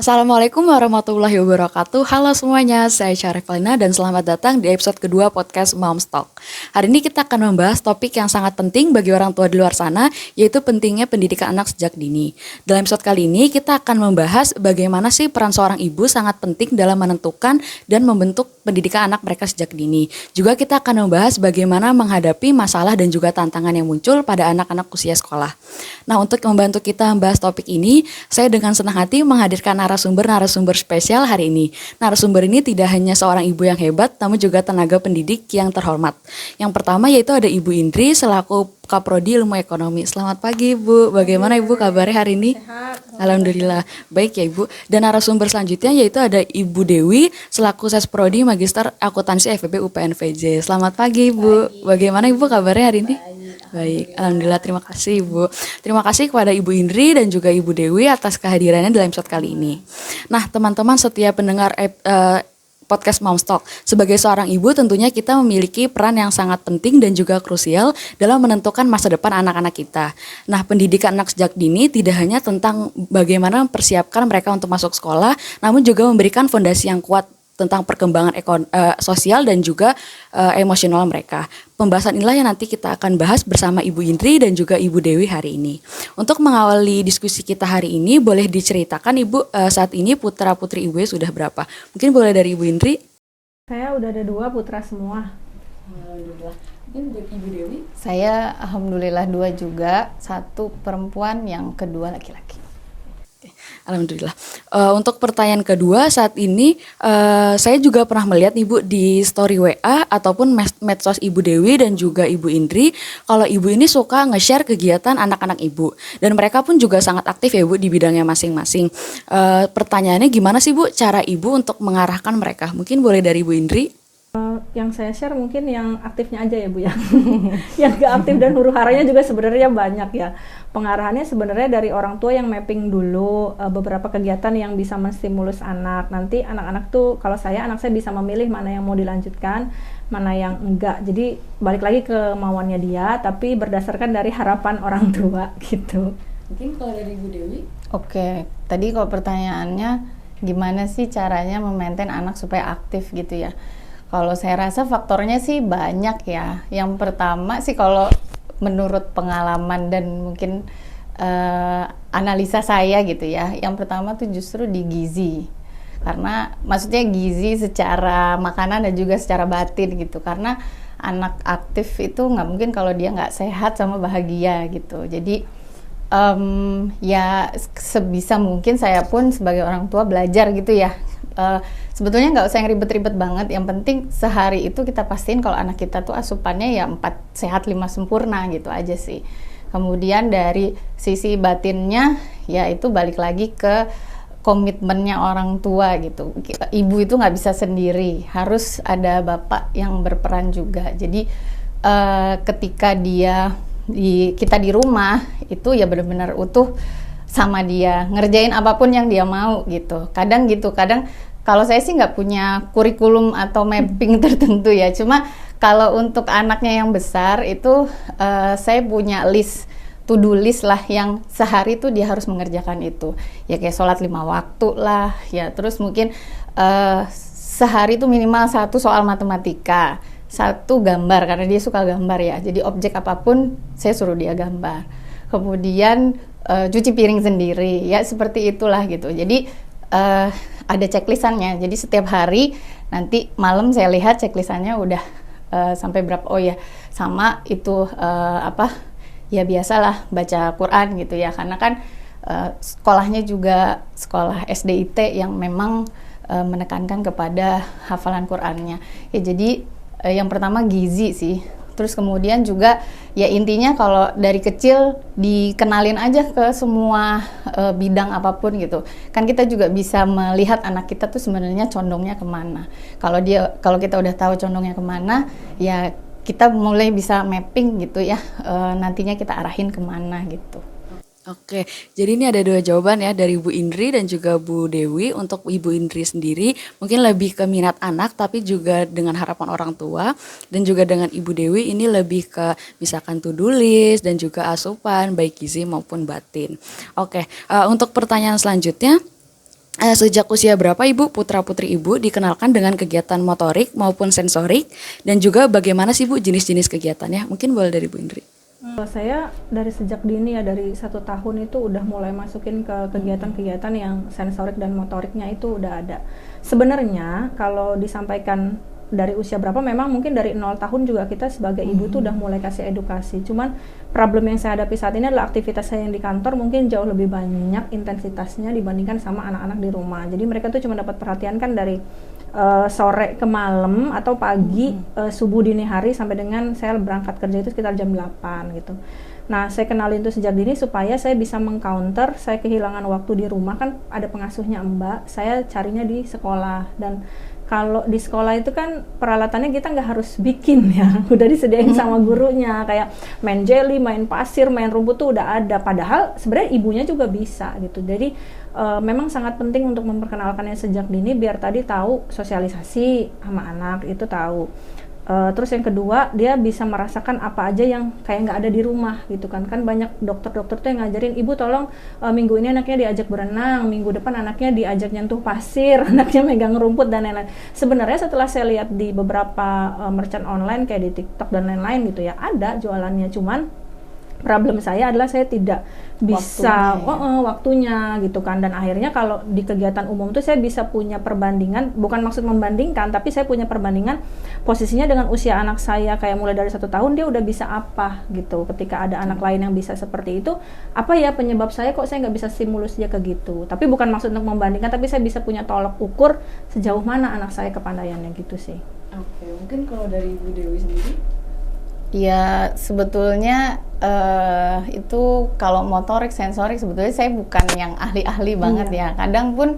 Assalamualaikum warahmatullahi wabarakatuh. Halo semuanya, saya Syarif Lina dan selamat datang di episode kedua podcast Moms Talk. Hari ini kita akan membahas topik yang sangat penting bagi orang tua di luar sana, yaitu pentingnya pendidikan anak sejak dini. Dalam episode kali ini kita akan membahas bagaimana sih peran seorang ibu sangat penting dalam menentukan dan membentuk pendidikan anak mereka sejak dini. Juga kita akan membahas bagaimana menghadapi masalah dan juga tantangan yang muncul pada anak-anak usia sekolah. Nah, untuk membantu kita membahas topik ini, saya dengan senang hati menghadirkan narasumber spesial hari ini. Narasumber ini tidak hanya seorang ibu yang hebat, namun juga tenaga pendidik yang terhormat. Yang pertama yaitu ada Ibu Indri selaku Kaprodi Ilmu Ekonomi. Selamat pagi Ibu, bagaimana Ibu kabarnya hari ini? Sehat. Alhamdulillah, baik ya Ibu. Dan narasumber selanjutnya yaitu ada Ibu Dewi selaku Sesprodi Magister Akuntansi FEB UPNVJ. Selamat pagi Ibu, bagaimana Ibu kabarnya hari ini? Baik, alhamdulillah, terima kasih Ibu. Terima kasih kepada Ibu Indri dan juga Ibu Dewi atas kehadirannya dalam episode kali ini. Nah, teman-teman setiap pendengar podcast Moms Talk, sebagai seorang ibu tentunya kita memiliki peran yang sangat penting dan juga krusial dalam menentukan masa depan anak-anak kita. Nah, pendidikan anak sejak dini tidak hanya tentang bagaimana mempersiapkan mereka untuk masuk sekolah, namun juga memberikan fondasi yang kuat tentang perkembangan sosial dan juga emosional mereka. Pembahasan inilah yang nanti kita akan bahas bersama Ibu Indri dan juga Ibu Dewi hari ini. Untuk mengawali diskusi kita hari ini, boleh diceritakan Ibu saat ini putra-putri Ibu sudah berapa? Mungkin boleh dari Ibu Indri? Saya udah ada 2 putra semua. Alhamdulillah. Mungkin Ibu Dewi? Saya alhamdulillah 2 juga, 1 perempuan, yang kedua laki-laki. Alhamdulillah. Untuk pertanyaan kedua, saat ini saya juga pernah melihat Ibu di story WA ataupun medsos Ibu Dewi dan juga Ibu Indri, kalau Ibu ini suka nge-share kegiatan anak-anak Ibu. Dan mereka pun juga sangat aktif ya Bu di bidangnya masing-masing. Pertanyaannya gimana sih Bu cara Ibu untuk mengarahkan mereka? Mungkin boleh dari Ibu Indri? Yang saya share mungkin yang aktifnya aja ya Bu ya. Yang gak aktif dan huru-haranya juga sebenarnya banyak ya. Pengarahannya sebenarnya dari orang tua yang mapping dulu beberapa kegiatan yang bisa menstimulus anak. Nanti anak-anak tuh, kalau anak saya bisa memilih mana yang mau dilanjutkan, mana yang enggak. Jadi balik lagi ke mauannya dia, tapi berdasarkan dari harapan orang tua gitu. Mungkin kalau dari Ibu Dewi? Oke, tadi kalau pertanyaannya gimana sih caranya memaintain anak supaya aktif gitu ya. Kalau saya rasa faktornya sih banyak ya. Yang pertama sih kalau menurut pengalaman dan mungkin analisa saya gitu ya. Yang pertama tuh justru di gizi. Karena maksudnya gizi secara makanan dan juga secara batin gitu. Karena anak aktif itu nggak mungkin kalau dia nggak sehat sama bahagia gitu. Jadi ya sebisa mungkin saya pun sebagai orang tua belajar gitu ya. Sebetulnya nggak usah yang ribet-ribet banget, yang penting sehari itu kita pastiin kalau anak kita tuh asupannya ya 4 sehat 5 sempurna gitu aja sih. Kemudian dari sisi batinnya ya itu balik lagi ke komitmennya orang tua gitu. Ibu itu nggak bisa sendiri, harus ada bapak yang berperan juga. Jadi ketika kita di rumah itu ya benar-benar utuh sama dia, ngerjain apapun yang dia mau gitu. Kadang kalau saya sih nggak punya kurikulum atau mapping tertentu ya. Cuma kalau untuk anaknya yang besar itu saya punya to do list lah yang sehari tuh dia harus mengerjakan itu. Ya kayak sholat 5 waktu lah, ya terus mungkin sehari tuh minimal 1 soal matematika, 1 gambar karena dia suka gambar ya. Jadi objek apapun saya suruh dia gambar. Kemudian cuci piring sendiri, ya seperti itulah gitu. Jadi ada checklistannya. Jadi setiap hari nanti malam saya lihat checklistannya udah sampai berapa. Oh ya, sama itu ya biasalah baca Quran gitu ya. Karena kan sekolahnya juga sekolah SDIT yang memang menekankan kepada hafalan Qurannya. Ya jadi yang pertama gizi sih. Terus kemudian juga ya intinya kalau dari kecil dikenalin aja ke semua bidang apapun gitu. Kan kita juga bisa melihat anak kita tuh sebenarnya condongnya kemana. Kalau kita udah tahu condongnya kemana, ya kita mulai bisa mapping gitu ya. Nantinya kita arahin kemana gitu. Oke, jadi ini ada 2 jawaban ya dari Bu Indri dan juga Bu Dewi. Untuk Ibu Indri sendiri mungkin lebih ke minat anak tapi juga dengan harapan orang tua, dan juga dengan Ibu Dewi ini lebih ke misalkan to-do list dan juga asupan baik gizi maupun batin. Oke, untuk pertanyaan selanjutnya, Sejak usia berapa Ibu putra-putri Ibu dikenalkan dengan kegiatan motorik maupun sensorik, dan juga bagaimana sih Bu jenis-jenis kegiatannya? Mungkin boleh dari Bu Indri. Kalau saya dari sejak dini ya, dari 1 tahun itu udah mulai masukin ke kegiatan-kegiatan yang sensorik dan motoriknya itu udah ada. Sebenarnya kalau disampaikan dari usia berapa, memang mungkin dari 0 tahun juga kita sebagai ibu tuh udah mulai kasih edukasi. Cuman problem yang saya hadapi saat ini adalah aktivitas saya yang di kantor mungkin jauh lebih banyak intensitasnya dibandingkan sama anak-anak di rumah. Jadi mereka tuh cuma dapat perhatian kan dari sore ke malam atau pagi, subuh dini hari sampai dengan saya berangkat kerja itu sekitar jam 8 gitu. Nah, saya kenalin itu sejak dini supaya saya bisa mengcounter saya kehilangan waktu di rumah, kan ada pengasuhnya Mbak, saya carinya di sekolah. Dan kalau di sekolah itu kan peralatannya kita nggak harus bikin ya, udah disediain sama gurunya, kayak main jelly, main pasir, main rumput tuh udah ada. Padahal sebenarnya ibunya juga bisa gitu. Jadi memang sangat penting untuk memperkenalkannya sejak dini biar tadi tahu sosialisasi sama anak itu tahu. Terus yang kedua, dia bisa merasakan apa aja yang kayak nggak ada di rumah gitu kan. Kan banyak dokter-dokter tuh yang ngajarin, ibu tolong minggu ini anaknya diajak berenang, minggu depan anaknya diajak nyentuh pasir, anaknya megang rumput dan lain-lain. Sebenarnya setelah saya lihat di beberapa merchant online kayak di TikTok dan lain-lain gitu ya, ada jualannya, cuman problem saya adalah saya tidak bisa waktunya gitu kan. Dan akhirnya kalau di kegiatan umum tuh saya bisa punya perbandingan, bukan maksud membandingkan, tapi saya punya perbandingan posisinya dengan usia anak saya, kayak mulai dari 1 tahun dia udah bisa apa gitu. Ketika ada anak lain yang bisa seperti itu, apa ya penyebab saya kok saya nggak bisa stimulus dia ke gitu. Tapi bukan maksud untuk membandingkan, tapi saya bisa punya tolok ukur sejauh mana anak saya kepandaiannya gitu sih. Oke, mungkin kalau dari Ibu Dewi sendiri? Ya sebetulnya itu kalau motorik, sensorik sebetulnya saya bukan yang ahli-ahli banget ya. Kadang pun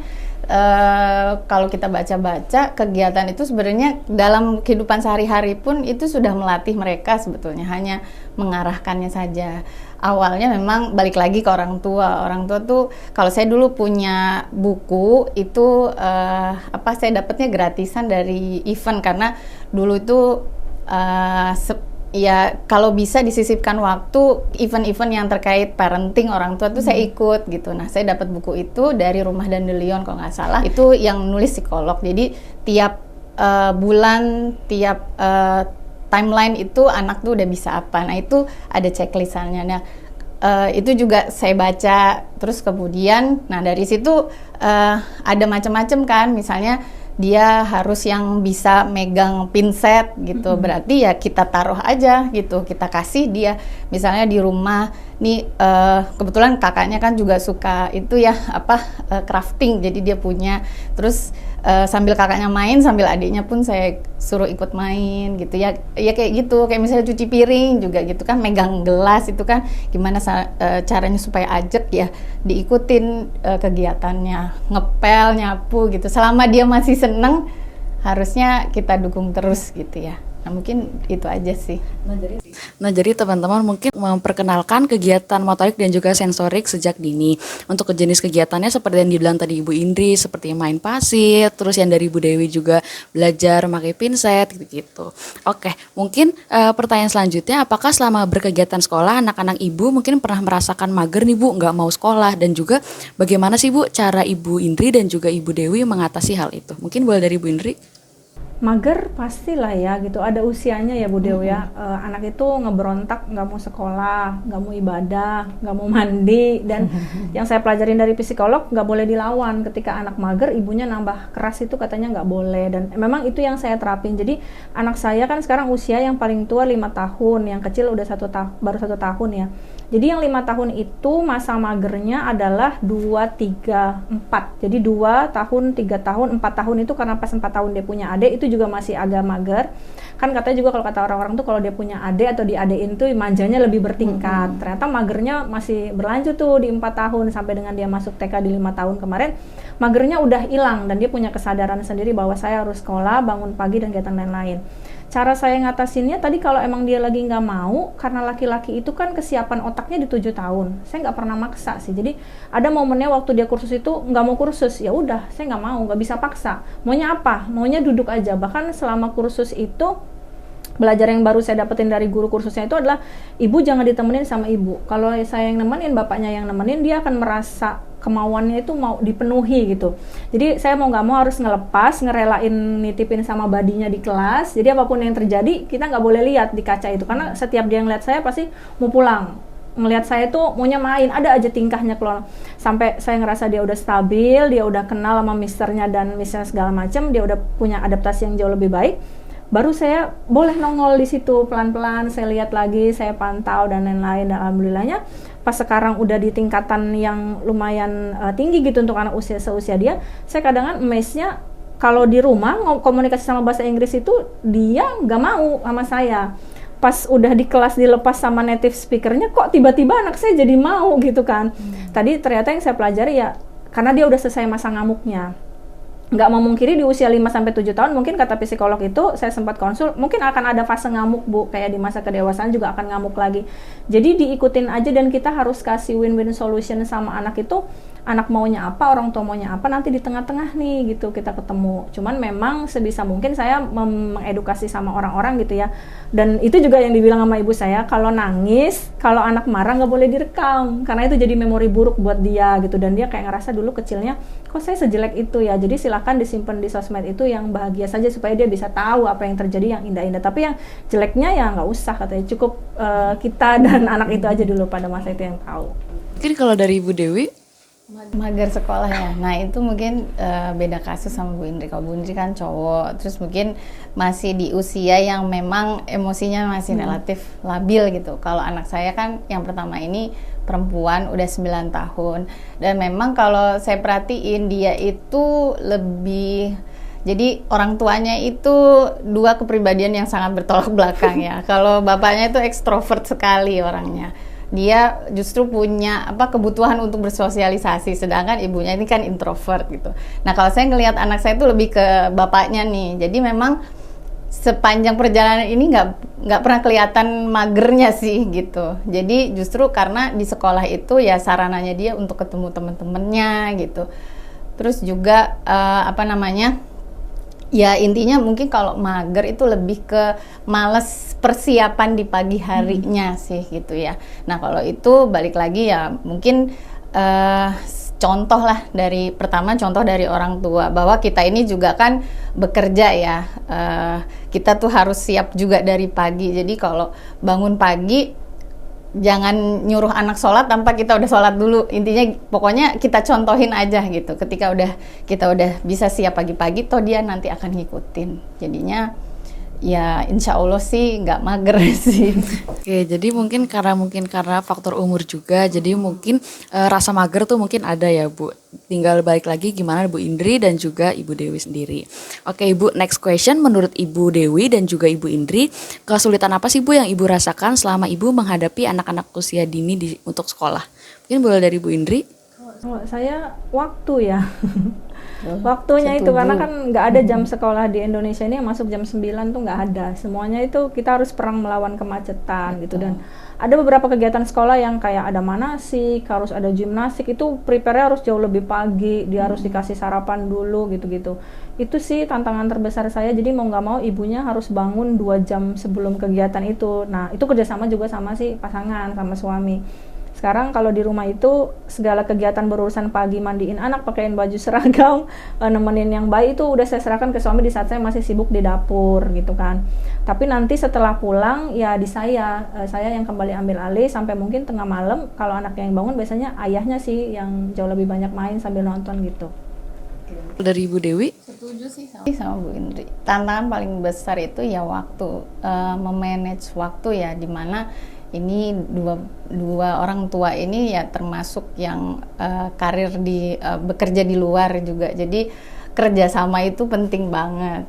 kalau kita baca-baca kegiatan itu sebenarnya dalam kehidupan sehari-hari pun itu sudah melatih mereka sebetulnya, hanya mengarahkannya saja. Awalnya memang balik lagi ke orang tua. Orang tua tuh kalau saya dulu punya buku itu saya dapatnya gratisan dari event, karena dulu itu ya kalau bisa disisipkan waktu event-event yang terkait parenting orang tua tuh saya ikut gitu. Nah, saya dapat buku itu dari Rumah Dandelion kalau nggak salah. Itu yang nulis psikolog. Jadi tiap bulan, tiap timeline itu anak tuh udah bisa apa. Nah, itu ada checklistannya. Nah, itu juga saya baca. Terus kemudian, nah dari situ ada macam-macam kan. Misalnya dia harus yang bisa megang pinset gitu, berarti ya kita taruh aja gitu, kita kasih dia. Misalnya di rumah nih kebetulan kakaknya kan juga suka itu ya crafting, jadi dia punya. Terus sambil kakaknya main, sambil adiknya pun saya suruh ikut main gitu ya. Ya kayak gitu, kayak misalnya cuci piring juga gitu kan, megang gelas itu kan gimana caranya supaya ajak ya, diikutin kegiatannya, ngepel, nyapu gitu. Selama dia masih seneng, harusnya kita dukung terus gitu ya. Nah, mungkin itu aja sih. Nah, jadi teman-teman mungkin memperkenalkan kegiatan motorik dan juga sensorik sejak dini. Untuk jenis kegiatannya seperti yang dibilang tadi Ibu Indri, seperti main pasir, terus yang dari Ibu Dewi juga belajar memakai pinset gitu-gitu. Oke, mungkin pertanyaan selanjutnya, apakah selama berkegiatan sekolah anak-anak Ibu mungkin pernah merasakan mager nih Bu, nggak mau sekolah, dan juga bagaimana sih Bu cara Ibu Indri dan juga Ibu Dewi mengatasi hal itu? Mungkin boleh dari Ibu Indri. Mager pastilah ya gitu, ada usianya ya Bu Dew ya. Anak itu ngeberontak, nggak mau sekolah, nggak mau ibadah, nggak mau mandi. Dan yang saya pelajarin dari psikolog, nggak boleh dilawan. Ketika anak mager, ibunya nambah keras itu katanya nggak boleh. Dan memang itu yang saya terapin. Jadi anak saya kan sekarang usia yang paling tua 5 tahun, yang kecil udah baru 1 tahun ya. Jadi yang 5 tahun itu masa magernya adalah 2, 3, 4. Jadi 2 tahun, 3 tahun, 4 tahun itu karena pas 4 tahun dia punya adik, itu juga masih agak mager. Kan katanya juga kalau kata orang-orang tuh kalau dia punya adik atau diadein tuh manjanya lebih bertingkat. Ternyata magernya masih berlanjut tuh di 4 tahun sampai dengan dia masuk TK di 5 tahun kemarin. Magernya udah hilang dan dia punya kesadaran sendiri bahwa saya harus sekolah, bangun pagi dan kegiatan lain-lain. Cara saya ngatasinnya tadi, kalau emang dia lagi nggak mau, karena laki-laki itu kan kesiapan otaknya di 7 tahun. Saya nggak pernah maksa sih. Jadi ada momennya waktu dia kursus itu nggak mau kursus, ya udah saya nggak mau, nggak bisa paksa. Maunya apa? Maunya duduk aja. Bahkan selama kursus itu belajar yang baru saya dapetin dari guru kursusnya itu adalah ibu jangan ditemenin sama ibu. Kalau saya yang nemenin, bapaknya yang nemenin, dia akan merasa kemauannya itu mau dipenuhi gitu. Jadi saya mau nggak mau harus ngelepas, ngerelain nitipin sama badinya di kelas. Jadi apapun yang terjadi kita nggak boleh lihat di kaca itu, karena setiap dia ngeliat saya pasti mau pulang. Ngelihat saya tuh maunya main, ada aja tingkahnya keluar. Sampai saya ngerasa dia udah stabil, dia udah kenal sama misternya dan misalnya segala macam, dia udah punya adaptasi yang jauh lebih baik. Baru saya boleh nongol di situ pelan-pelan, saya lihat lagi, saya pantau dan lain-lain. Dan alhamdulillahnya pas sekarang udah di tingkatan yang lumayan tinggi gitu untuk anak usia seusia dia, saya kadang-kadang amazed-nya kalau di rumah komunikasi sama bahasa Inggris itu dia nggak mau sama saya. Pas udah di kelas dilepas sama native speakernya, kok tiba-tiba anak saya jadi mau gitu kan. Tadi ternyata yang saya pelajari ya karena dia udah selesai masa ngamuknya. Nggak memungkiri di usia 5-7 tahun mungkin kata psikolog itu saya sempat konsul mungkin akan ada fase ngamuk Bu, kayak di masa kedewasaan juga akan ngamuk lagi. Jadi diikutin aja dan kita harus kasih win-win solution sama anak itu. Anak maunya apa, orang tua maunya apa, nanti di tengah-tengah nih gitu kita ketemu. Cuman memang sebisa mungkin saya mengedukasi sama orang-orang gitu ya. Dan itu juga yang dibilang sama ibu saya, kalau nangis, kalau anak marah nggak boleh direkam karena itu jadi memori buruk buat dia gitu. Dan dia kayak ngerasa dulu kecilnya kok saya sejelek itu ya. Jadi silakan disimpan di sosmed itu yang bahagia saja supaya dia bisa tahu apa yang terjadi yang indah-indah. Tapi yang jeleknya ya nggak usah katanya, cukup kita dan anak itu aja dulu pada masa itu yang tahu. Mungkin kalau dari Ibu Dewi, mager sekolahnya. Nah itu mungkin beda kasus sama Bu Indri. Kalau Bu Indri kan cowok, terus mungkin masih di usia yang memang emosinya masih relatif labil gitu. Kalau anak saya kan yang pertama ini perempuan udah 9 tahun. Dan memang kalau saya perhatiin dia itu lebih, jadi orang tuanya itu dua kepribadian yang sangat bertolak belakang ya. Kalau bapaknya itu ekstrovert sekali orangnya. Dia justru punya kebutuhan untuk bersosialisasi, sedangkan ibunya ini kan introvert gitu. Nah kalau saya ngelihat anak saya itu lebih ke bapaknya nih, jadi memang sepanjang perjalanan ini nggak pernah kelihatan magernya sih gitu. Jadi justru karena di sekolah itu ya sarananya dia untuk ketemu teman-temannya gitu. Terus juga ya intinya mungkin kalau mager itu lebih ke males persiapan di pagi harinya sih gitu ya. Nah kalau itu balik lagi ya mungkin contoh dari orang tua bahwa kita ini juga kan bekerja ya. Kita tuh harus siap juga dari pagi. Jadi kalau bangun pagi jangan nyuruh anak sholat tanpa kita udah sholat dulu. Intinya pokoknya kita contohin aja gitu. Ketika kita udah bisa siap pagi-pagi, toh dia nanti akan ngikutin. Jadinya ya insya Allah sih nggak mager sih. oke, jadi mungkin karena faktor umur juga, jadi mungkin rasa mager tuh mungkin ada ya Bu. Tinggal balik lagi gimana Bu Indri dan juga Ibu Dewi sendiri. Oke Ibu, next question, menurut Ibu Dewi dan juga Ibu Indri, kesulitan apa sih Bu yang Ibu rasakan selama Ibu menghadapi anak-anak usia dini untuk sekolah? Mungkin boleh dari Bu Indri. Kalau saya waktu ya. Waktunya itu karena kan nggak ada jam sekolah di Indonesia ini yang masuk jam 9 tuh nggak ada. Semuanya itu kita harus perang melawan kemacetan gitu. Dan ada beberapa kegiatan sekolah yang kayak ada manasik, harus ada gimnastik, itu prepare-nya harus jauh lebih pagi, dia harus dikasih sarapan dulu gitu-gitu. Itu sih tantangan terbesar saya, jadi mau nggak mau ibunya harus bangun 2 jam sebelum kegiatan itu. Nah itu kerjasama juga sama si pasangan, sama suami. Sekarang kalau di rumah itu segala kegiatan berurusan pagi, mandiin anak, pakaiin baju seragam, nemenin yang bayi itu udah saya serahkan ke suami di saat saya masih sibuk di dapur gitu kan. Tapi nanti setelah pulang ya di saya yang kembali ambil alih sampai mungkin tengah malam. Kalau anak yang bangun biasanya ayahnya sih yang jauh lebih banyak main sambil nonton gitu. Dari Ibu Dewi? Setuju sih sama Bu Indri. Tantangan paling besar itu ya waktu, memanage waktu ya, dimana ini dua orang tua ini ya termasuk yang karir bekerja di luar juga, jadi kerjasama itu penting banget.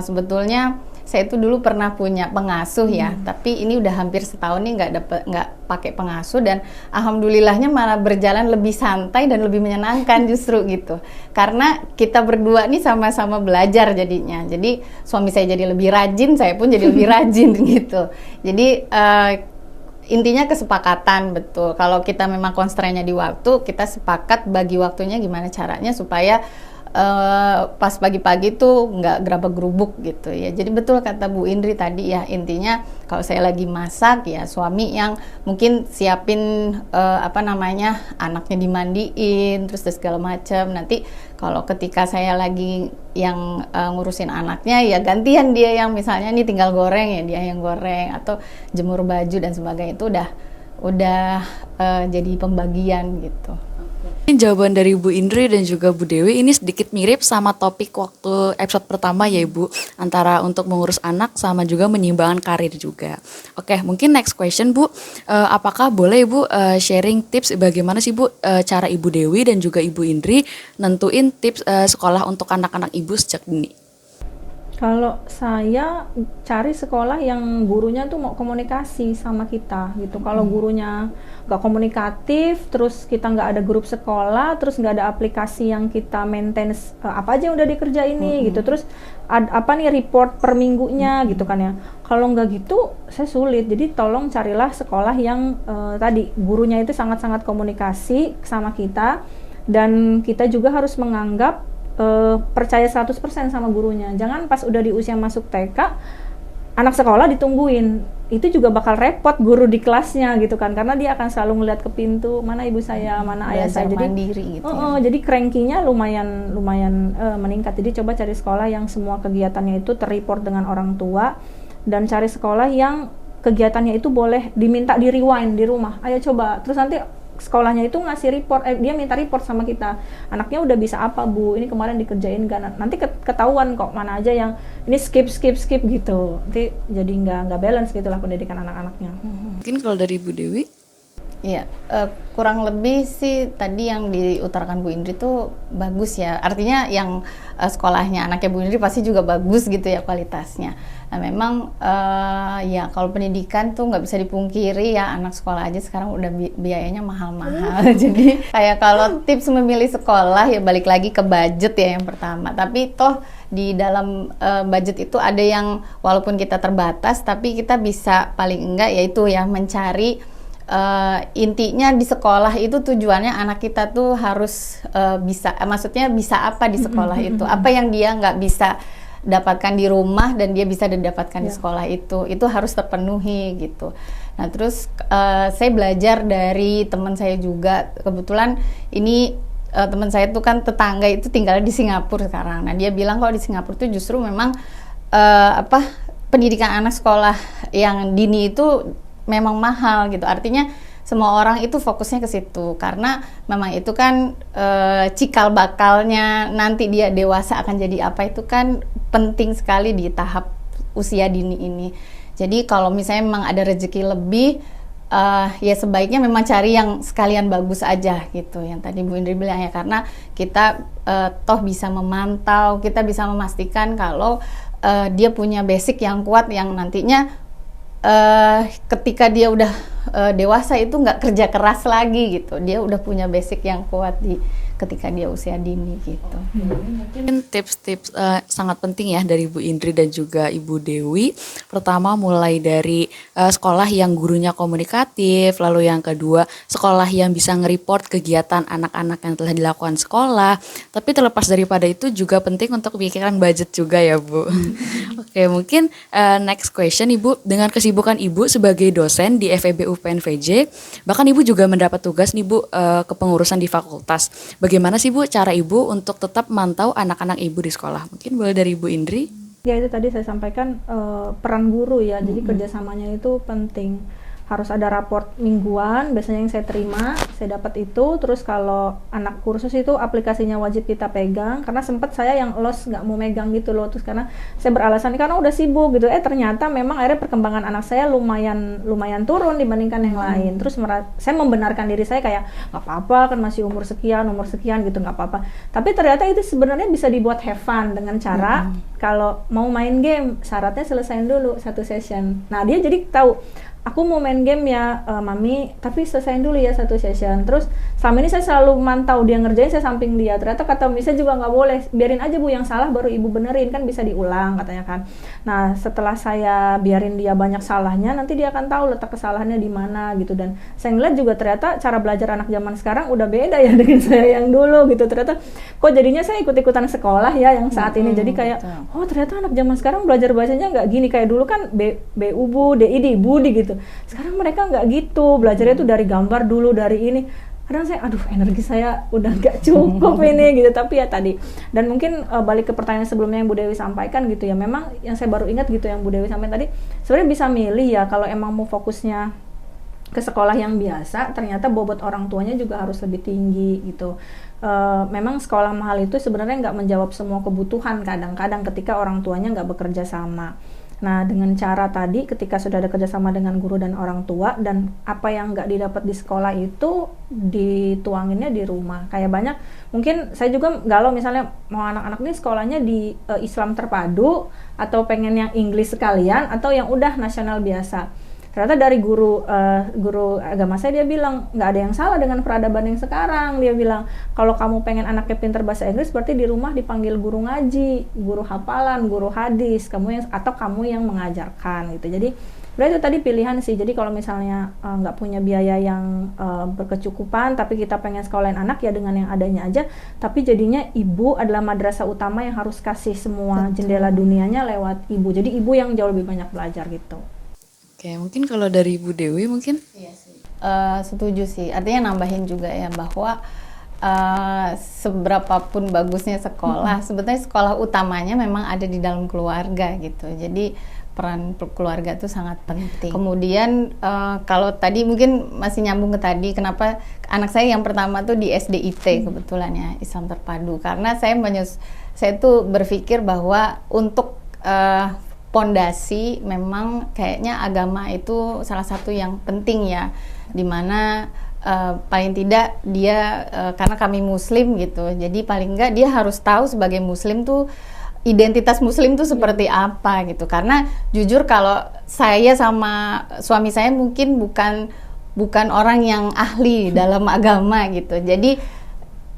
Sebetulnya saya itu dulu pernah punya pengasuh ya, tapi ini udah hampir setahun nih nggak pakai pengasuh, dan alhamdulillahnya malah berjalan lebih santai dan lebih menyenangkan justru gitu. Karena kita berdua nih sama-sama belajar jadinya. Jadi suami saya jadi lebih rajin, saya pun jadi lebih rajin gitu. Jadi intinya kesepakatan, betul. Kalau kita memang constraint-nya di waktu, kita sepakat bagi waktunya gimana caranya supaya pas pagi-pagi tuh nggak gerabak-gerubuk gitu ya. Jadi betul kata Bu Indri tadi ya, intinya kalau saya lagi masak ya suami yang mungkin siapin anaknya dimandiin terus segala macam. Nanti kalau ketika saya lagi yang ngurusin anaknya ya gantian dia yang misalnya nih tinggal goreng ya dia yang goreng, atau jemur baju dan sebagainya, itu udah jadi pembagian gitu. Ini jawaban dari Bu Indri dan juga Bu Dewi ini sedikit mirip sama topik waktu episode pertama ya Ibu, antara untuk mengurus anak sama juga menyeimbangkan karir juga. Oke, mungkin next question Bu, apakah boleh Ibu sharing tips bagaimana sih Bu cara Ibu Dewi dan juga Ibu Indri nentuin tips sekolah untuk anak-anak Ibu sejak dini? Kalau saya cari sekolah yang gurunya tuh mau komunikasi sama kita gitu. Kalau gurunya nggak komunikatif, terus kita nggak ada grup sekolah, terus nggak ada aplikasi yang kita maintain apa aja yang udah dikerjain nih gitu. Terus apa nih report per minggunya gitu kan ya. Kalau nggak gitu, saya sulit. Jadi tolong carilah sekolah yang tadi gurunya itu sangat-sangat komunikasi sama kita, dan kita juga harus menganggap percaya 100% sama gurunya. Jangan pas udah di usia masuk TK anak sekolah ditungguin, itu juga bakal repot guru di kelasnya gitu kan, karena dia akan selalu ngeliat ke pintu, mana ibu saya, mana ayah saya. Jadi mandiri gitu jadi cranky-nya lumayan meningkat. Jadi coba cari sekolah yang semua kegiatannya itu terreport dengan orang tua, dan cari sekolah yang kegiatannya itu boleh diminta di rewind di rumah. Ayo coba, terus nanti sekolahnya itu ngasih report, dia minta report sama kita, anaknya udah bisa apa Bu, ini kemarin dikerjain gak, nanti ketahuan kok mana aja yang ini skip gitu, nanti jadi nggak balance gitulah pendidikan anak-anaknya. Mungkin kalau dari Bu Dewi? Iya, kurang lebih sih tadi yang diutarakan Bu Indri tuh bagus ya. Artinya yang sekolahnya anaknya Bu Indri pasti juga bagus gitu ya kualitasnya. Nah memang ya kalau pendidikan tuh nggak bisa dipungkiri ya, anak sekolah aja sekarang udah biayanya mahal-mahal. Jadi kayak kalau tips memilih sekolah ya balik lagi ke budget ya yang pertama. Tapi toh di dalam budget itu ada yang walaupun kita terbatas tapi kita bisa paling enggak yaitu ya mencari intinya di sekolah itu tujuannya anak kita tuh harus maksudnya bisa apa di sekolah itu, apa yang dia nggak bisa dapatkan di rumah dan dia bisa didapatkan di sekolah itu harus terpenuhi gitu. Nah terus saya belajar dari teman saya juga, kebetulan ini teman saya tuh kan tetangga itu tinggal di Singapura sekarang. Nah dia bilang kalau di Singapura tuh justru memang pendidikan anak sekolah yang dini itu memang mahal gitu, artinya semua orang itu fokusnya ke situ karena memang itu kan cikal bakalnya nanti dia dewasa akan jadi apa itu kan penting sekali di tahap usia dini ini. Jadi kalau misalnya memang ada rezeki lebih ya sebaiknya memang cari yang sekalian bagus aja gitu, yang tadi Bu Indri bilang ya, karena kita toh bisa memantau, kita bisa memastikan kalau dia punya basic yang kuat yang nantinya ketika dia udah dewasa itu nggak kerja keras lagi gitu, dia udah punya basic yang kuat ketika dia usia dini gitu. Mungkin tips-tips sangat penting ya dari Bu Indri dan juga Ibu Dewi. Pertama mulai dari sekolah yang gurunya komunikatif, lalu yang kedua sekolah yang bisa nge-report kegiatan anak-anak yang telah dilakukan sekolah. Tapi terlepas daripada itu juga penting untuk pikirkan budget juga ya Bu. Oke, mungkin next question Ibu, dengan kesibukan Ibu sebagai dosen di FEB UPN VJ, bahkan Ibu juga mendapat tugas nih Bu kepengurusan di fakultas. Bagaimana sih Bu cara Ibu untuk tetap memantau anak-anak Ibu di sekolah? Mungkin boleh dari Ibu Indri? Ya itu tadi saya sampaikan peran guru ya, jadi kerjasamanya itu penting. Harus ada raport mingguan, biasanya yang saya terima, saya dapat itu. Terus kalau anak kursus itu aplikasinya wajib kita pegang, karena sempat saya yang los nggak mau megang gitu loh, terus karena saya beralasan karena udah sibuk gitu. Ternyata memang akhirnya perkembangan anak saya lumayan turun dibandingkan yang lain. Terus saya membenarkan diri saya kayak nggak apa-apa kan masih umur sekian gitu, nggak apa-apa. Tapi ternyata itu sebenarnya bisa dibuat have fun dengan cara kalau mau main game syaratnya selesaiin dulu satu session. Nah dia jadi tahu aku mau main game ya mami, tapi selesaiin dulu ya satu session. Terus selama ini saya selalu mantau dia ngerjain, saya samping dia. Ternyata kata Misa juga nggak boleh, biarin aja Bu yang salah baru ibu benerin, kan bisa diulang katanya kan. Nah setelah saya biarin dia banyak salahnya, nanti dia akan tahu letak kesalahannya di mana gitu. Dan saya ngeliat juga ternyata cara belajar anak zaman sekarang udah beda ya dengan saya yang dulu gitu. Ternyata kok jadinya saya ikut-ikutan sekolah ya yang saat ini, jadi kayak oh ternyata anak zaman sekarang belajar bahasanya nggak gini, kayak dulu kan BU Bu, DI Budi gitu. Sekarang mereka nggak gitu, belajarnya tuh dari gambar dulu, dari ini. Kadang saya, aduh energi saya udah nggak cukup ini gitu. Tapi ya tadi, dan mungkin balik ke pertanyaan sebelumnya yang Bu Dewi sampaikan gitu ya, memang yang saya baru ingat gitu yang Bu Dewi sampaikan tadi, sebenarnya bisa milih ya, kalau emang mau fokusnya ke sekolah yang biasa, ternyata bobot orang tuanya juga harus lebih tinggi gitu. Memang sekolah mahal itu sebenarnya nggak menjawab semua kebutuhan kadang-kadang ketika orang tuanya nggak bekerja sama. Nah dengan cara tadi, ketika sudah ada kerjasama dengan guru dan orang tua, dan apa yang nggak didapat di sekolah itu dituanginnya di rumah. Kayak banyak, mungkin saya juga galau misalnya mau anak-anak ini sekolahnya di Islam terpadu, atau pengen yang Inggris sekalian, atau yang udah nasional biasa. Ternyata dari guru agama saya, dia bilang nggak ada yang salah dengan peradaban yang sekarang. Dia bilang kalau kamu pengen anaknya pintar bahasa Inggris, berarti di rumah dipanggil guru ngaji, guru hafalan, guru hadis, atau kamu yang mengajarkan gitu. Jadi berarti itu tadi pilihan sih. Jadi kalau misalnya nggak punya biaya yang berkecukupan, tapi kita pengen sekolahin anak ya dengan yang adanya aja. Tapi jadinya ibu adalah madrasah utama yang harus kasih semua jendela dunianya lewat ibu. Jadi ibu yang jauh lebih banyak belajar gitu. Oke, mungkin kalau dari Ibu Dewi mungkin? Iya sih. Setuju sih. Artinya nambahin juga ya bahwa seberapapun bagusnya sekolah, sebetulnya sekolah utamanya memang ada di dalam keluarga gitu. Jadi peran keluarga itu sangat penting. Kemudian kalau tadi mungkin masih nyambung ke tadi, kenapa anak saya yang pertama tuh di SDIT kebetulan ya, Islam Terpadu. Karena saya tuh berpikir bahwa untuk pondasi memang kayaknya agama itu salah satu yang penting ya, dimana paling tidak dia karena kami muslim gitu, jadi paling enggak dia harus tahu sebagai muslim tuh identitas muslim tuh seperti apa gitu. Karena jujur kalau saya sama suami saya mungkin bukan orang yang ahli dalam agama gitu, jadi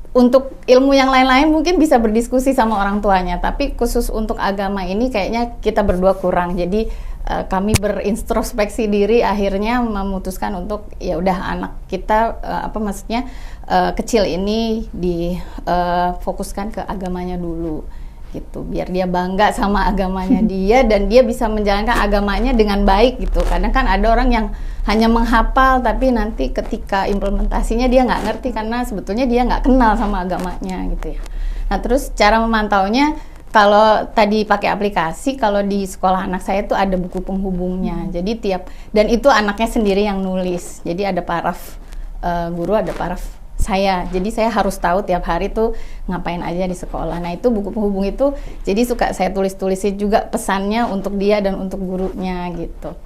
untuk ilmu yang lain-lain mungkin bisa berdiskusi sama orang tuanya, tapi khusus untuk agama ini kayaknya kita berdua kurang. Jadi kami berintrospeksi diri, akhirnya memutuskan untuk ya udah anak kita kecil ini difokuskan ke agamanya dulu gitu, biar dia bangga sama agamanya dia dan dia bisa menjalankan agamanya dengan baik gitu. Kadang kan ada orang yang hanya menghafal tapi nanti ketika implementasinya dia nggak ngerti karena sebetulnya dia nggak kenal sama agamanya gitu ya. Nah terus cara memantaunya, kalau tadi pakai aplikasi, kalau di sekolah anak saya tuh ada buku penghubungnya. Jadi dan itu anaknya sendiri yang nulis. Jadi ada paraf guru, ada paraf saya. Jadi saya harus tahu tiap hari tuh ngapain aja di sekolah. Nah itu buku penghubung itu jadi suka saya tulis-tulisin juga pesannya untuk dia dan untuk gurunya gitu.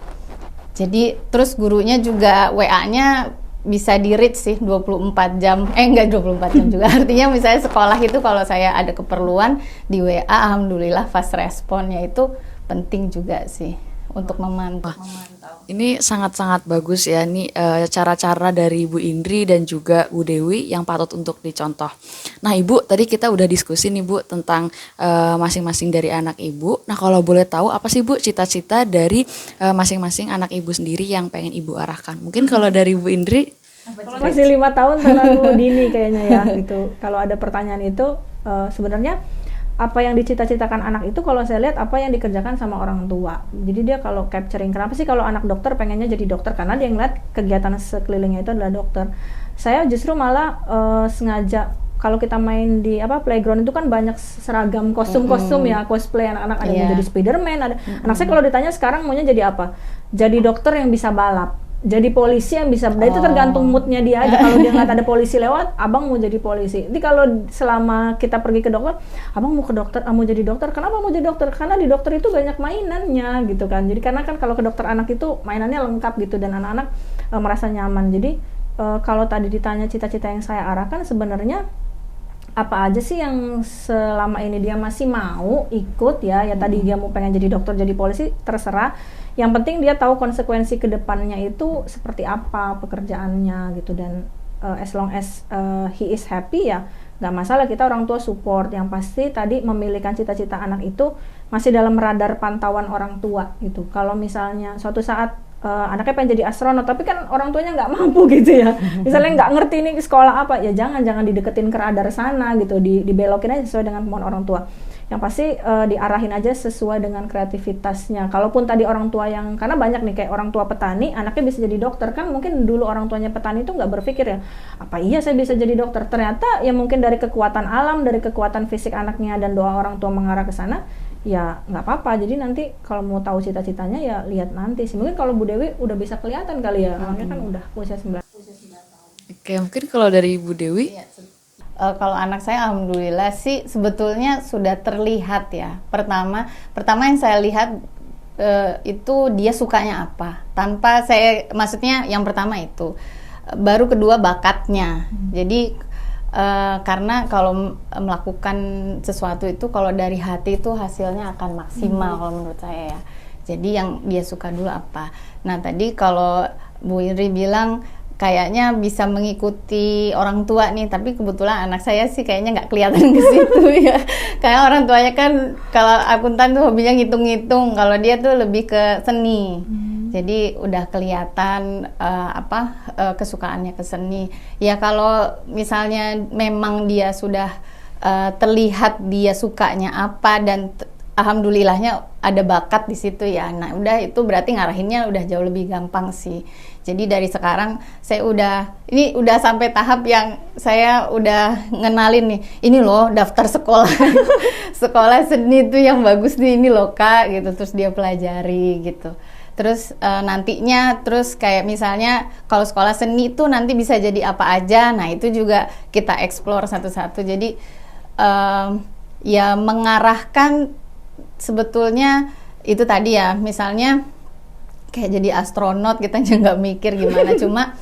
Jadi terus gurunya juga WA-nya bisa di-reach sih 24 jam. Enggak 24 jam juga. Artinya misalnya sekolah itu kalau saya ada keperluan di WA, alhamdulillah fast responnya itu penting juga sih untuk memantau. Ini sangat-sangat bagus ya, nih cara-cara dari Bu Indri dan juga Bu Dewi yang patut untuk dicontoh. Nah Ibu, tadi kita udah diskusi nih Bu tentang masing-masing dari anak Ibu. Nah kalau boleh tahu apa sih Bu cita-cita dari masing-masing anak Ibu sendiri yang pengen Ibu arahkan? Mungkin kalau dari Bu Indri? Masih 5 tahun terlalu dini kayaknya ya gitu. Kalau ada pertanyaan itu sebenarnya apa yang dicita-citakan anak itu, kalau saya lihat apa yang dikerjakan sama orang tua. Jadi dia kalau capturing, kenapa sih kalau anak dokter pengennya jadi dokter? Karena dia ngeliat kegiatan sekelilingnya itu adalah dokter. Saya justru malah sengaja, kalau kita main di playground itu kan banyak seragam kostum-kostum ya, cosplay anak-anak, ada yang jadi Spiderman, ada. Anak saya kalau ditanya sekarang maunya jadi apa? Jadi dokter yang bisa balap, jadi polisi yang bisa, itu tergantung moodnya dia aja. Kalau dia ngeliat ada polisi lewat, abang mau jadi polisi. Jadi kalau selama kita pergi ke dokter, abang mau ke dokter, mau jadi dokter. Kenapa mau jadi dokter? Karena di dokter itu banyak mainannya gitu kan. Jadi karena kan kalau ke dokter anak itu mainannya lengkap gitu dan anak-anak merasa nyaman. Jadi kalau tadi ditanya cita-cita yang saya arahkan, sebenarnya apa aja sih yang selama ini dia masih mau ikut ya tadi dia mau pengen jadi dokter, jadi polisi, terserah. Yang penting dia tahu konsekuensi kedepannya itu seperti apa pekerjaannya gitu, dan as long as he is happy ya nggak masalah, kita orang tua support. Yang pasti tadi memilihkan cita-cita anak itu masih dalam radar pantauan orang tua gitu. Kalau misalnya suatu saat anaknya pengen jadi astronot tapi kan orang tuanya nggak mampu gitu ya, misalnya nggak ngerti ini sekolah apa, ya jangan dideketin ke radar sana gitu, dibelokin aja sesuai dengan kemauan orang tua. Yang pasti diarahin aja sesuai dengan kreativitasnya. Kalaupun tadi orang tua yang, karena banyak nih kayak orang tua petani anaknya bisa jadi dokter, kan mungkin dulu orang tuanya petani itu nggak berpikir ya apa iya saya bisa jadi dokter, ternyata ya mungkin dari kekuatan alam, dari kekuatan fisik anaknya dan doa orang tua mengarah ke sana, ya nggak apa-apa. Jadi nanti kalau mau tahu cita-citanya ya lihat nanti sih. Mungkin kalau Bu Dewi udah bisa kelihatan kali ya, anaknya kan udah usia 9 tahun. Oke, mungkin kalau dari Ibu Dewi. Kalau anak saya alhamdulillah sih sebetulnya sudah terlihat ya. Pertama yang saya lihat itu dia sukanya apa. Tanpa saya, maksudnya yang pertama itu. Baru kedua bakatnya. Jadi karena kalau melakukan sesuatu itu kalau dari hati itu hasilnya akan maksimal kalau menurut saya ya. Jadi yang dia suka dulu apa. Nah tadi kalau Bu Indri bilang kayaknya bisa mengikuti orang tua nih, tapi kebetulan anak saya sih kayaknya nggak kelihatan ke situ ya. Kayak orang tuanya kan kalau akuntan tuh hobinya ngitung-ngitung, kalau dia tuh lebih ke seni. Jadi udah kelihatan kesukaannya ke seni. Ya kalau misalnya memang dia sudah terlihat dia sukanya apa dan alhamdulillahnya ada bakat di situ ya. Nah, udah itu berarti ngarahinnya udah jauh lebih gampang sih. Jadi dari sekarang saya udah sampai tahap yang saya udah ngenalin nih. Ini loh daftar sekolah. Sekolah seni itu yang bagus nih, ini loh Kak gitu, terus dia pelajari gitu. Terus nantinya terus kayak misalnya kalau sekolah seni itu nanti bisa jadi apa aja. Nah, itu juga kita explore satu-satu. Jadi ya mengarahkan sebetulnya itu tadi ya, misalnya kayak jadi astronot kita aja nggak mikir gimana, cuma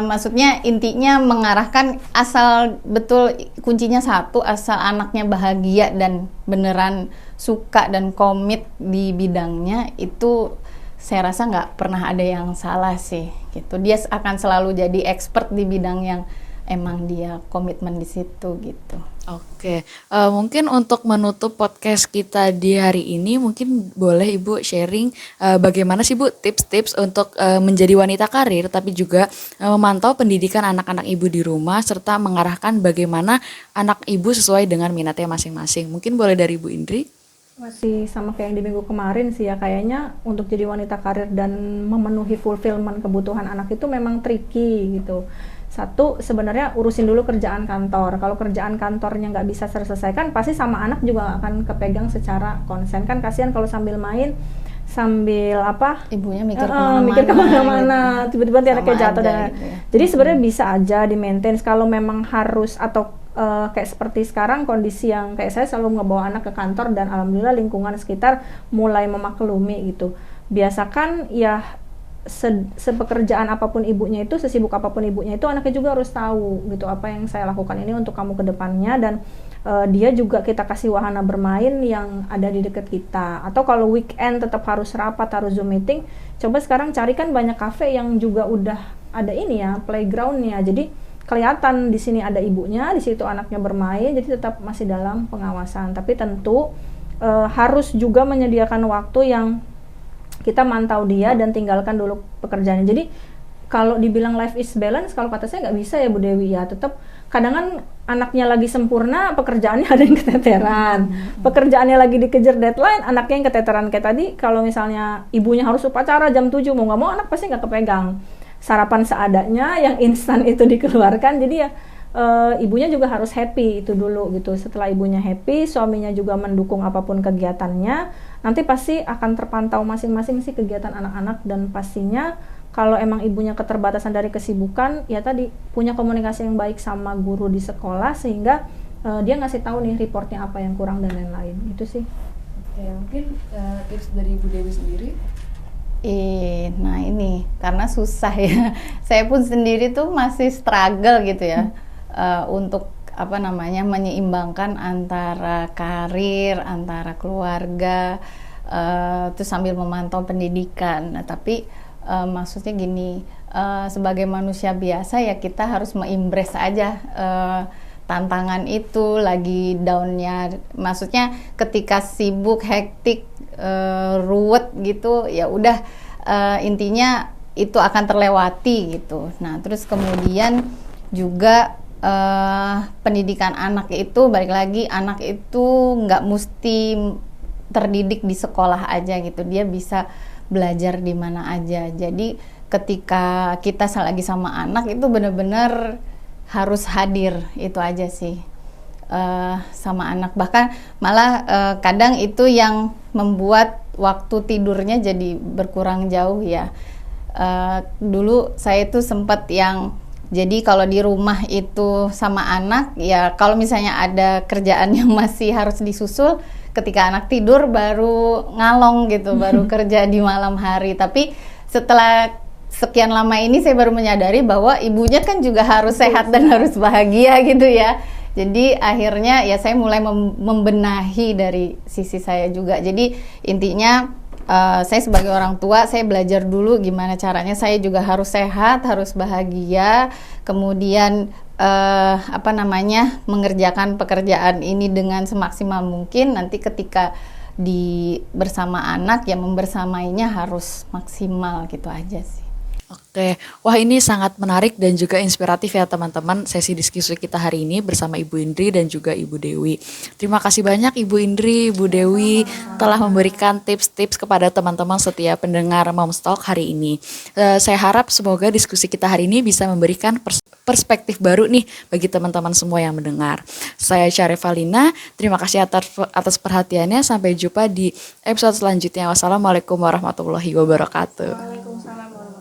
maksudnya intinya mengarahkan asal betul kuncinya satu, asal anaknya bahagia dan beneran suka dan komit di bidangnya, itu saya rasa nggak pernah ada yang salah sih gitu. Dia akan selalu jadi expert di bidang yang emang dia komitmen di situ gitu. Oke, mungkin untuk menutup podcast kita di hari ini, mungkin boleh Ibu sharing bagaimana sih Bu tips-tips untuk menjadi wanita karir, tapi juga memantau pendidikan anak-anak Ibu di rumah, serta mengarahkan bagaimana anak Ibu sesuai dengan minatnya masing-masing. Mungkin boleh dari Ibu Indri? Masih sama kayak yang di minggu kemarin sih ya, kayaknya untuk jadi wanita karir dan memenuhi fulfillment kebutuhan anak itu memang tricky gitu. Satu, sebenarnya urusin dulu kerjaan kantor. Kalau kerjaan kantornya nggak bisa terselesaikan, pasti sama anak juga akan kepegang secara konsen. Kan kasihan kalau sambil main, sambil ibunya mikir kemana-mana, gitu. Tiba-tiba dia anaknya jatuh dan gitu ya. Jadi sebenarnya bisa aja di maintain. Kalau memang harus atau kayak seperti sekarang kondisi yang kayak saya selalu ngebawa anak ke kantor dan alhamdulillah lingkungan sekitar mulai memaklumi gitu. Biasakan ya sepekerjaan apapun ibunya itu, sesibuk apapun ibunya itu, anaknya juga harus tahu gitu apa yang saya lakukan ini untuk kamu ke depannya, dan dia juga kita kasih wahana bermain yang ada di dekat kita. Atau kalau weekend tetap harus rapat, harus Zoom meeting, coba sekarang carikan banyak kafe yang juga udah ada ini ya, playgroundnya. Jadi kelihatan di sini ada ibunya, di situ anaknya bermain, jadi tetap masih dalam pengawasan. Tapi tentu harus juga menyediakan waktu yang kita mantau dia dan tinggalkan dulu pekerjaannya. Jadi kalau dibilang life is balance, kalau kata saya nggak bisa ya Bu Dewi ya. Tetap kadang kan anaknya lagi sempurna, pekerjaannya ada yang keteteran. Pekerjaannya lagi dikejar deadline, anaknya yang keteteran. Kayak tadi kalau misalnya ibunya harus upacara jam 7, mau nggak mau anak pasti nggak kepegang. Sarapan seadanya, yang instan itu dikeluarkan. Jadi ya ibunya juga harus happy itu dulu gitu. Setelah ibunya happy, suaminya juga mendukung apapun kegiatannya, nanti pasti akan terpantau masing-masing sih kegiatan anak-anak. Dan pastinya kalau emang ibunya keterbatasan dari kesibukan, ya tadi punya komunikasi yang baik sama guru di sekolah sehingga dia ngasih tahu nih reportnya apa yang kurang dan lain-lain. Itu sih. Oke, mungkin tips dari Ibu Dewi sendiri? Nah ini karena susah ya. Saya pun sendiri tuh masih struggle gitu ya. Untuk menyeimbangkan antara karir, antara keluarga, terus sambil memantau pendidikan. Nah, tapi maksudnya gini, sebagai manusia biasa ya kita harus me-embrace aja tantangan itu, lagi downnya, maksudnya ketika sibuk, hektik, ruwet gitu, ya udah, intinya itu akan terlewati gitu. Nah, terus kemudian juga pendidikan anak itu, balik lagi, anak itu nggak mesti terdidik di sekolah aja gitu, dia bisa belajar di mana aja. Jadi ketika kita lagi sama anak itu benar-benar harus hadir, itu aja sih, sama anak. Bahkan malah kadang itu yang membuat waktu tidurnya jadi berkurang jauh ya. Dulu saya itu sempat yang, jadi kalau di rumah itu sama anak ya, kalau misalnya ada kerjaan yang masih harus disusul, ketika anak tidur baru ngalong gitu, baru kerja di malam hari. Tapi setelah sekian lama ini saya baru menyadari bahwa ibunya kan juga harus sehat dan harus bahagia gitu ya. Jadi akhirnya ya saya mulai membenahi dari sisi saya juga. Jadi intinya saya sebagai orang tua, saya belajar dulu gimana caranya saya juga harus sehat, harus bahagia. Kemudian mengerjakan pekerjaan ini dengan semaksimal mungkin. Nanti ketika bersama anak ya membersamainya harus maksimal, gitu aja sih. Oke, wah ini sangat menarik dan juga inspiratif ya teman-teman, sesi diskusi kita hari ini bersama Ibu Indri dan juga Ibu Dewi. Terima kasih banyak Ibu Indri, Ibu Dewi telah memberikan tips-tips kepada teman-teman setiap pendengar Moms Talk hari ini. Saya harap semoga diskusi kita hari ini bisa memberikan perspektif baru nih bagi teman-teman semua yang mendengar. Saya Syarifah Lina, terima kasih atas perhatiannya. Sampai jumpa di episode selanjutnya. Wassalamualaikum warahmatullahi wabarakatuh. Waalaikumsalam warahmatullahi wabarakatuh.